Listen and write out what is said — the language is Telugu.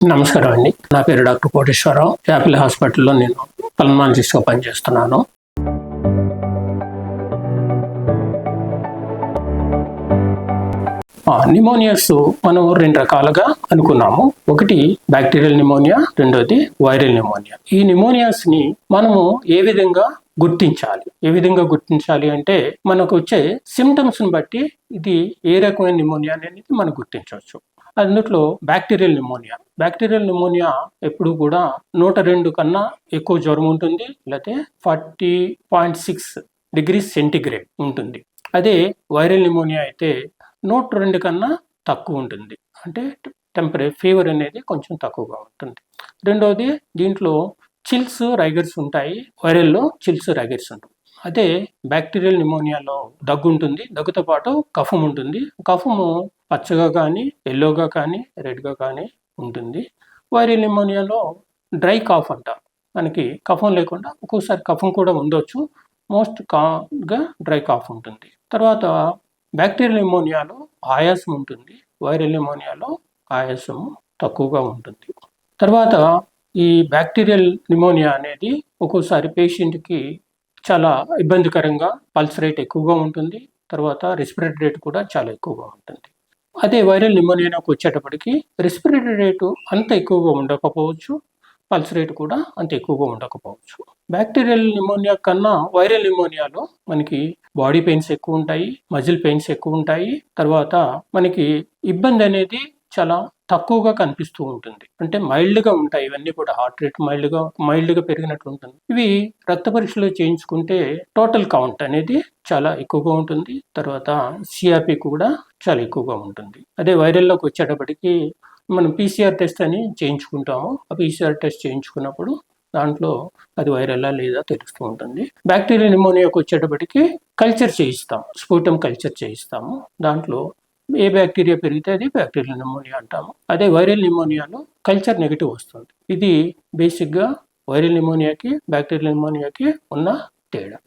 నమస్కారం అండి. నా పేరు డాక్టర్ కోటేశ్వరరావు. యాపిల్ హాస్పిటల్లో నేను పల్మనాలజిస్ట్గా పనిచేస్తున్నాను. నిమోనియాస్ మనం రెండు రకాలుగా అనుకున్నాము. ఒకటి బ్యాక్టీరియల్ నిమోనియా, రెండోది వైరల్ నిమోనియా. ఈ నిమోనియాస్ ని మనము ఏ విధంగా గుర్తించాలి అంటే మనకు వచ్చే సిమ్టమ్స్ ని బట్టి ఇది ఏ రకమైన నిమోనియా అనేది మనం గుర్తించవచ్చు. అందులో బ్యాక్టీరియల్ నిమోనియా ఎప్పుడు కూడా 102 కన్నా ఎక్కువ జ్వరం ఉంటుంది, లేకపోతే 40.6 డిగ్రీ సెంటిగ్రేడ్ ఉంటుంది. అదే వైరల్ నిమోనియా అయితే 102 కన్నా తక్కువ ఉంటుంది, అంటే ఫీవర్ అనేది కొంచెం తక్కువగా ఉంటుంది. రెండవది దీంట్లో చిల్స్ రైగర్స్ ఉంటాయి, వైరల్లో చిల్స్ రైగర్స్ ఉంటుంది. అదే బ్యాక్టీరియల్ నిమోనియాలో దగ్గు ఉంటుంది, దగ్గుతో పాటు కఫం ఉంటుంది. కఫము పచ్చగా కానీ, ఎల్లోగా కానీ, రెడ్గా కానీ ఉంటుంది. వైరల్ నిమోనియాలో డ్రై కాఫ్ అంటారు. మనకి కఫం లేకుండా ఒక్కోసారి కఫం కూడా ఉండొచ్చు, మోస్ట్ కామన్గా డ్రై కాఫ్ ఉంటుంది. తర్వాత బ్యాక్టీరియల్ నిమోనియాలో ఆయాసం ఉంటుంది, వైరల్ నిమోనియాలో ఆయాసము తక్కువగా ఉంటుంది. తర్వాత ఈ బ్యాక్టీరియల్ నిమోనియా అనేది ఒక్కోసారి పేషెంట్కి చాలా ఇబ్బందికరంగా పల్స్ రేట్ ఎక్కువగా ఉంటుంది, తర్వాత రెస్పిరేటరీ రేట్ కూడా చాలా ఎక్కువగా ఉంటుంది. అదే వైరల్ నిమోనియాకి వచ్చేటప్పటికి రెస్పిరేటరీ రేటు అంత ఎక్కువగా ఉండకపోవచ్చు, పల్స్ రేట్ కూడా అంత ఎక్కువగా ఉండకపోవచ్చు. బ్యాక్టీరియల్ నిమోనియా కన్నా వైరల్ నిమోనియాలో మనకి బాడీ పెయిన్స్ ఎక్కువ ఉంటాయి, మజిల్ పెయిన్స్ ఎక్కువ ఉంటాయి. తర్వాత మనకి ఇబ్బంది అనేది చాలా తక్కువగా కనిపిస్తూ ఉంటుంది, అంటే మైల్డ్గా ఉంటాయి. ఇవన్నీ కూడా హార్ట్ రేట్ మైల్డ్గా పెరిగినట్లు ఉంటుంది. ఇవి రక్త పరీక్షలో చేయించుకుంటే టోటల్ కౌంట్ అనేది చాలా ఎక్కువగా ఉంటుంది, తర్వాత సిఆర్పి కూడా చాలా ఎక్కువగా ఉంటుంది. అదే వైరల్లోకి వచ్చేటప్పటికి మనం పీసీఆర్ టెస్ట్ అని చేయించుకుంటాము. ఆ పీసీఆర్ టెస్ట్ చేయించుకున్నప్పుడు దాంట్లో అది వైరల్లా లేదా తెలుస్తూ ఉంటుంది. బ్యాక్టీరియల్ నిమోనియాకి వచ్చేటప్పటికి కల్చర్ చేయిస్తాం, స్ఫూటం కల్చర్ చేయిస్తాము. దాంట్లో ఏ బ్యాక్టీరియా పెరిగితే అది బ్యాక్టీరియల్ నిమోనియా అంటాము. అదే వైరల్ నిమోనియాలో కల్చర్ నెగిటివ్ వస్తుంది. ఇది బేసిక్గా వైరల్ నిమోనియాకి బ్యాక్టీరియల్ నిమోనియాకి ఉన్న తేడా.